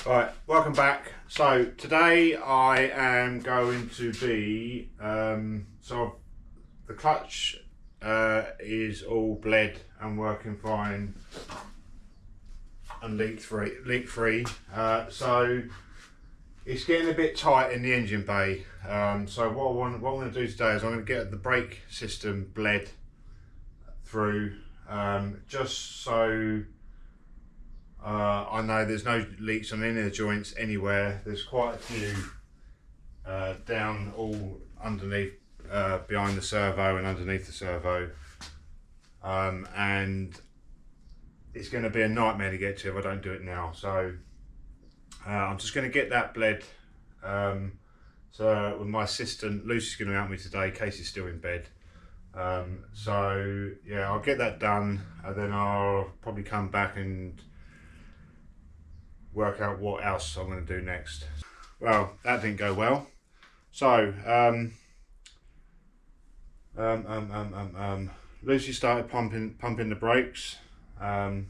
Right, welcome back. So today I am going to be the clutch is all bled and working fine and leak free. So it's getting a bit tight in the engine bay. So what I'm going to do today is I'm going to get the brake system bled through, just so I know there's no leaks on any of the joints anywhere. There's quite a few down all underneath, behind the servo and underneath the servo, and it's going to be a nightmare to get to if I don't do it now. So I'm just going to get that bled. So with my assistant Lucy's going to help me today. Casey's still in bed. So yeah, I'll get that done and then I'll probably come back and work out what else I'm going to do next. Well, that didn't go well. So Lucy started pumping the brakes. Had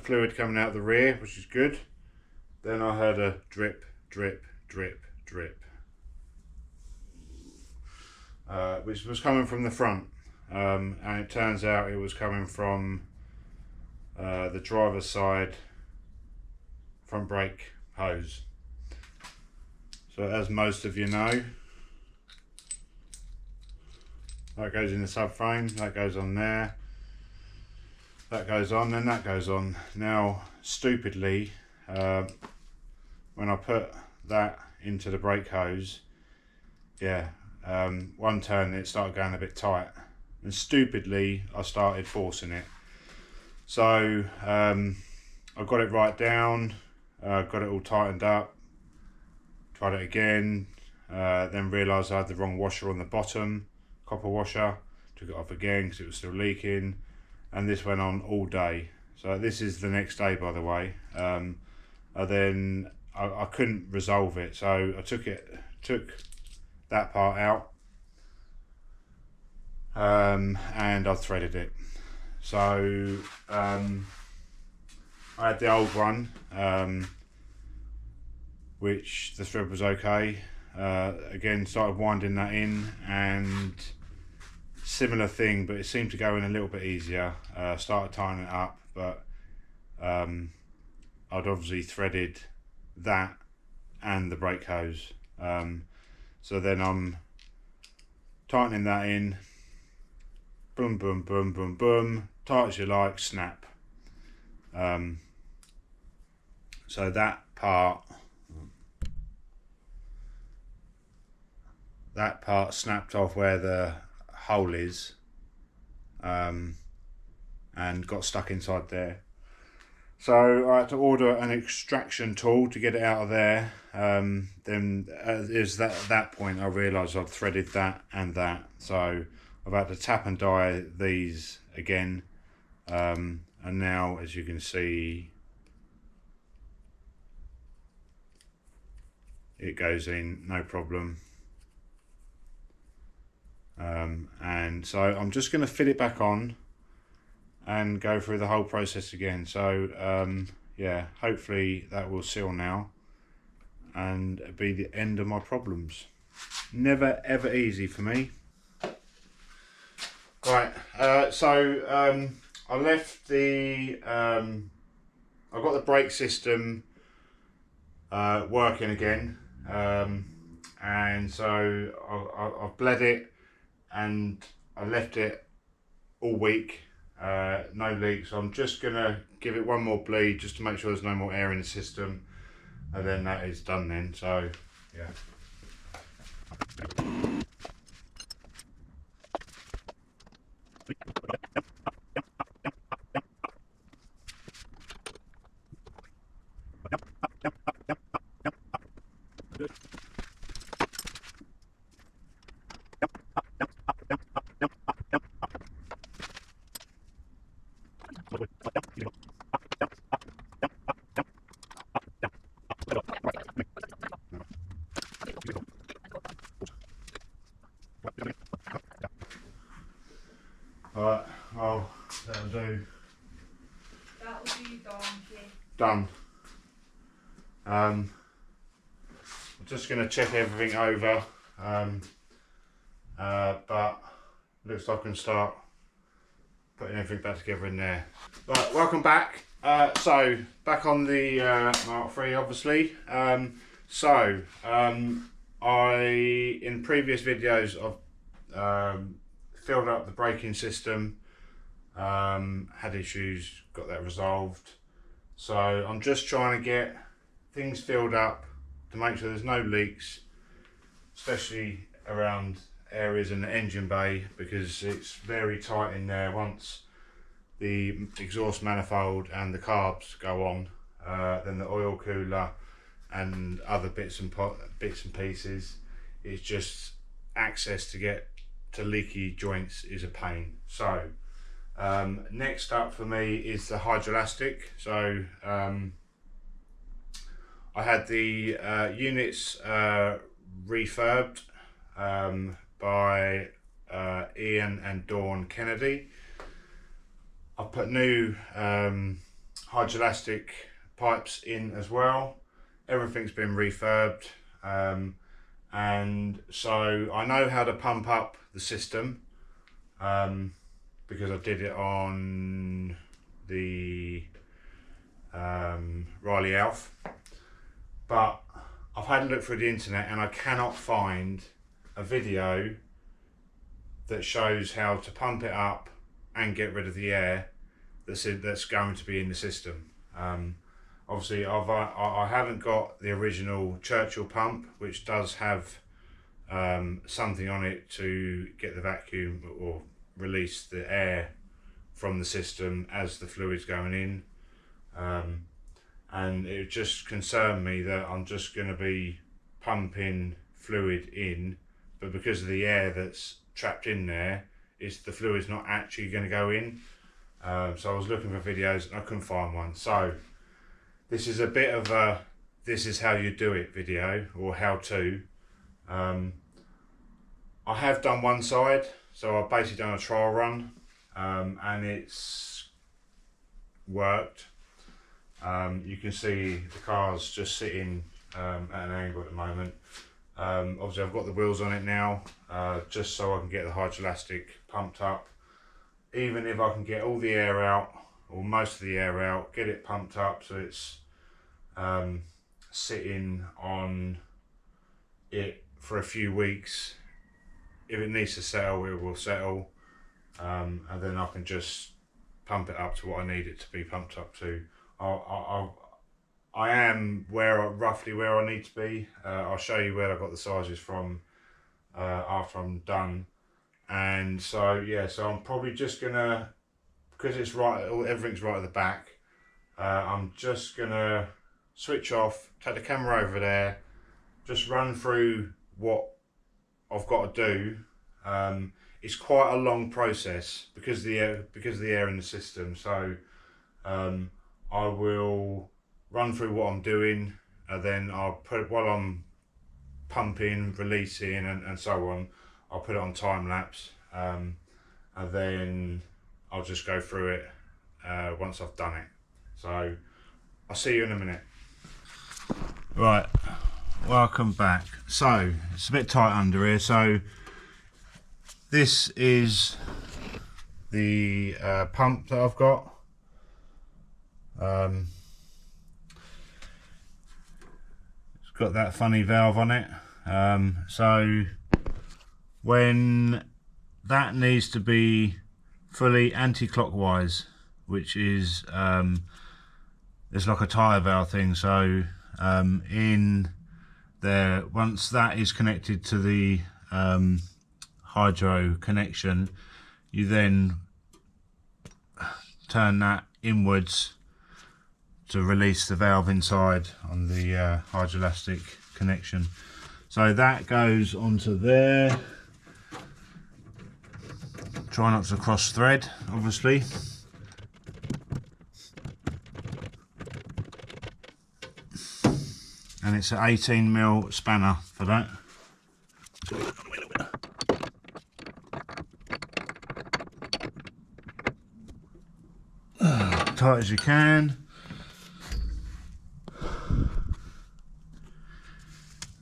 fluid coming out the rear, which is good. Then I heard a drip, drip, drip, drip, which was coming from the front, and it turns out it was coming from the driver's side front brake hose. So as most of you know, that goes in the subframe, that goes on there, that goes on, and that goes on. Now stupidly, when I put that into the brake hose, one turn it started going a bit tight, and stupidly I started forcing it. So I got it right down, got it all tightened up, tried it again, then realised I had the wrong washer on the bottom, copper washer, took it off again because it was still leaking, and this went on all day. So this is the next day, by the way. And then I couldn't resolve it, so I took that part out, and I threaded it. So I had the old one, which the thread was okay. Again, started winding that in, and similar thing, but it seemed to go in a little bit easier. Started tightening it up, but I'd obviously threaded that and the brake hose. So then I'm tightening that in, boom, boom, boom, boom, boom, tight as you like, snap. So that part snapped off where the hole is, and got stuck inside there. So I had to order an extraction tool to get it out of there. Then is that point I realised I'd threaded that and that, so I've had to tap and die these again, and now, as you can see, it goes in no problem. And so I'm just going to fit it back on and go through the whole process again. So yeah, hopefully that will seal now and be the end of my problems. Never ever easy for me. Right, so I left the I got the brake system working again, and so I've bled it and I left it all week, no leaks. So I'm just gonna give it one more bleed just to make sure there's no more air in the system, and then that is done then. So yeah. Alright, well, that'll do. That'll do, donkey. Done. I'm just going to check everything over, but looks like I can start putting everything back together in there. Right, welcome back. So back on the Mark III, obviously. In previous videos I've filled up the braking system, had issues, got that resolved. So I'm just trying to get things filled up to make sure there's no leaks, especially around areas in the engine bay, because it's very tight in there. Once the exhaust manifold and the carbs go on, then the oil cooler and other bits and pieces, it's just access to get to leaky joints is a pain. So next up for me is the Hydrolastic. So I had the units refurbed by Ian and Dawn Kennedy. I've put new Hydrolastic pipes in as well. Everything's been refurbed, and so I know how to pump up the system, because I did it on the Riley Alf, but I've had a look through the internet and I cannot find a video that shows how to pump it up and get rid of the air that's going to be in the system. Obviously I haven't got the original Churchill pump, which does have something on it to get the vacuum or release the air from the system as the fluid's going in, and it just concerned me that I'm just going to be pumping fluid in, but because of the air that's trapped in there, the fluid's not actually going to go in. So I was looking for videos and I couldn't find one. So this is a bit of a this is how you do it video, or how to. I have done one side, so I've basically done a trial run, and it's worked. You can see the car's just sitting at an angle at the moment. Obviously I've got the wheels on it now, just so I can get the Hydrolastic pumped up. Even if I can get all the air out, or most of the air out, get it pumped up so it's sitting on it for a few weeks. If it needs to settle, it will settle, and then I can just pump it up to what I need it to be pumped up to. I am roughly where I need to be. I'll show you where I got the sizes from after I'm done. And so yeah, so I'm probably just gonna, because it's right, everything's right at the back, I'm just gonna switch off, take the camera over there, just run through what I've got to do. It's quite a long process because of the air in the system. So I will run through what I'm doing, and then I'll put, while I'm pumping, releasing, and so on, I'll put it on time lapse, and then I'll just go through it once I've done it. So I'll see you in a minute. Right, welcome back. So it's a bit tight under here. So this is the pump that I've got. It's got that funny valve on it. So when that needs to be fully anti-clockwise, which is it's like a tyre valve thing. So in there, once that is connected to the hydro connection, you then turn that inwards to release the valve inside on the Hydrolastic connection. So that goes onto there. Try not to cross thread, obviously. And it's an 18mm spanner for that. Tight as you can.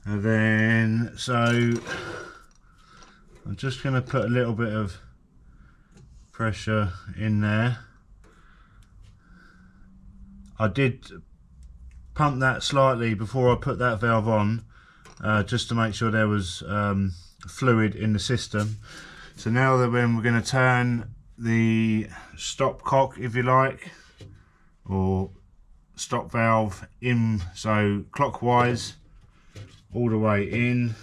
And then, so I'm just going to put a little bit of pressure in there. I did pump that slightly before I put that valve on, just to make sure there was fluid in the system. So now that when we're going to turn the stop cock, if you like, or stop valve in, so clockwise all the way in,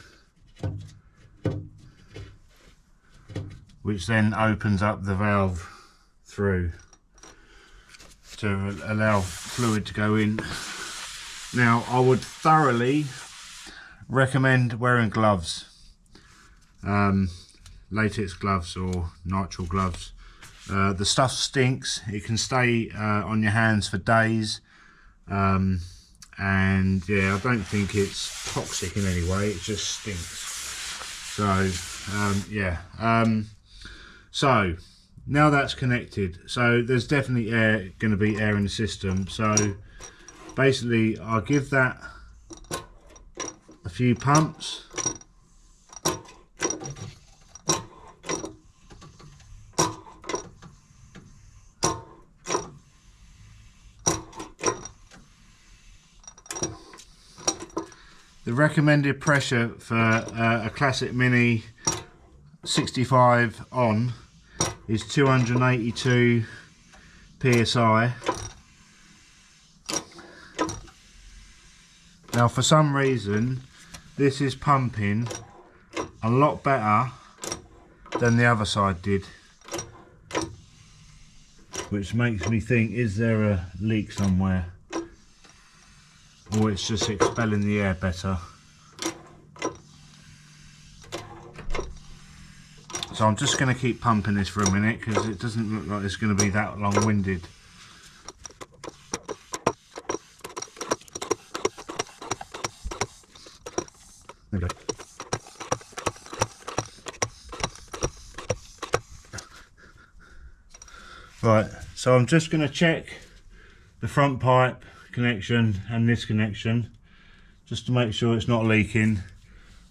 which then opens up the valve through to allow fluid to go in. Now I would thoroughly recommend wearing gloves, latex gloves or nitrile gloves. The stuff stinks, it can stay on your hands for days, and yeah, I don't think it's toxic in any way, it just stinks. So yeah, so now that's connected, so there's definitely going to be air in the system. So basically I'll give that a few pumps. The recommended pressure for a classic Mini 65 on is 282 psi. Now for some reason this is pumping a lot better than the other side did, which makes me think, is there a leak somewhere, or it's just expelling the air better. So I'm just going to keep pumping this for a minute because it doesn't look like it's going to be that long-winded. There we go. Right, so I'm just going to check the front pipe connection and this connection just to make sure it's not leaking,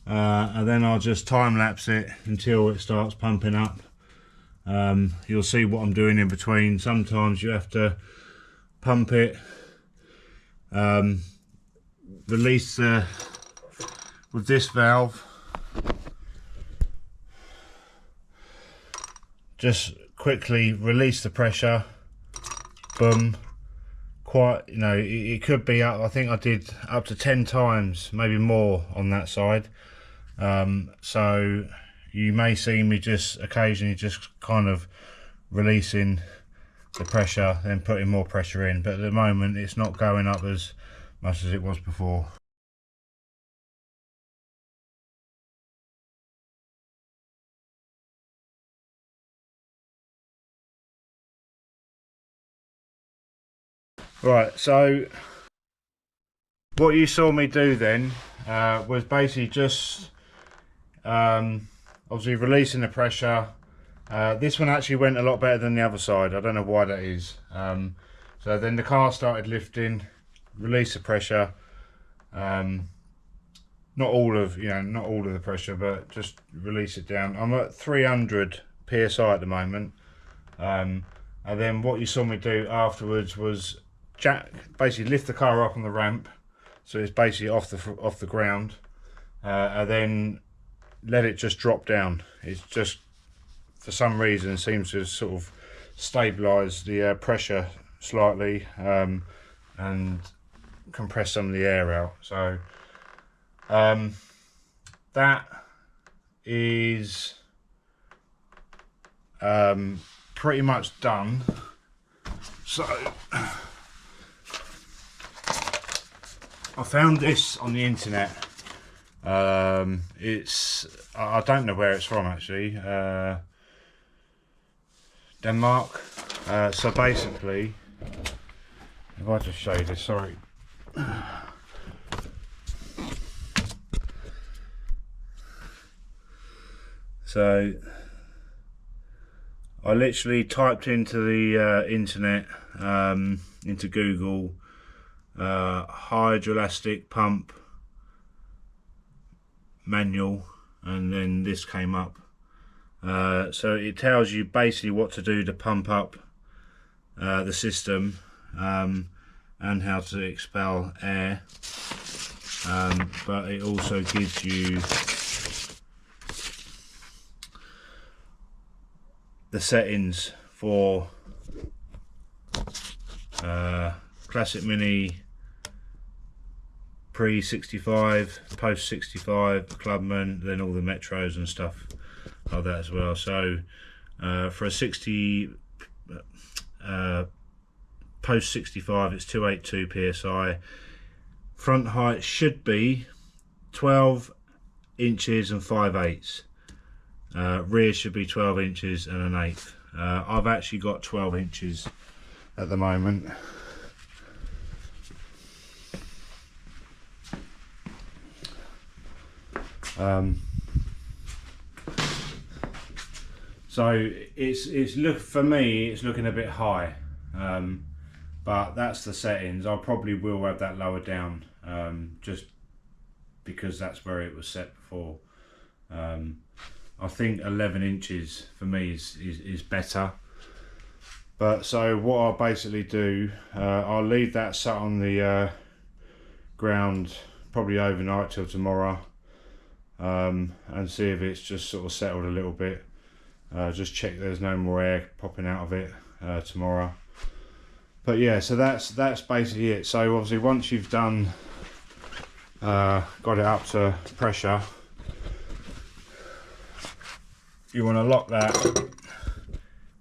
and then I'll just time lapse it until it starts pumping up. You'll see what I'm doing in between. Sometimes you have to pump it, release the, with this valve, just quickly release the pressure, boom. Quite, you know, it could be up, I think I did up to 10 times, maybe more on that side. So you may see me just occasionally just kind of releasing the pressure, then putting more pressure in, but at the moment it's not going up as much as it was before. Right, so what you saw me do then was basically just obviously releasing the pressure. This one actually went a lot better than the other side. I don't know why that is. So then the car started lifting, release the pressure. Not all of the pressure, but just release it down. I'm at 300 psi at the moment. And then what you saw me do afterwards was basically lift the car up on the ramp, so it's basically off the ground, and then let it just drop down. It's just, for some reason, seems to sort of stabilise the pressure slightly, and compress some of the air out. So that is pretty much done. So I found this on the internet. It's, I don't know where it's from actually, Denmark. So basically, if I just show you this, sorry. So I literally typed into the internet, into Google, Hydrolastic pump manual, and then this came up. So it tells you basically what to do to pump up the system, and how to expel air, but it also gives you the settings for Classic Mini, pre-65, post-65, Clubman, then all the Metros and stuff like that as well. So for a 60 post-65, it's 282 psi. Front height should be 12 inches and 5/8. Rear should be 12 inches and an 1/8. I've actually got 12 inches at the moment. So for me it's looking a bit high, but that's the settings. I probably will have that lower down, just because that's where it was set before. I think 11 inches for me is better. But so what I'll basically do, I'll leave that sat on the ground probably overnight till tomorrow, and see if it's just sort of settled a little bit. Just check there's no more air popping out of it tomorrow. But yeah, so that's basically it. So obviously once you've done got it up to pressure, you want to lock that,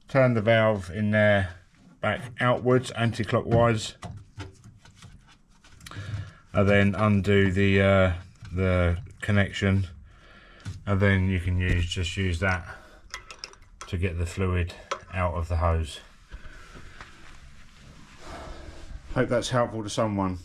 turn the valve in there back outwards anti-clockwise, and then undo the connection, and then you can just use that to get the fluid out of the hose. Hope that's helpful to someone.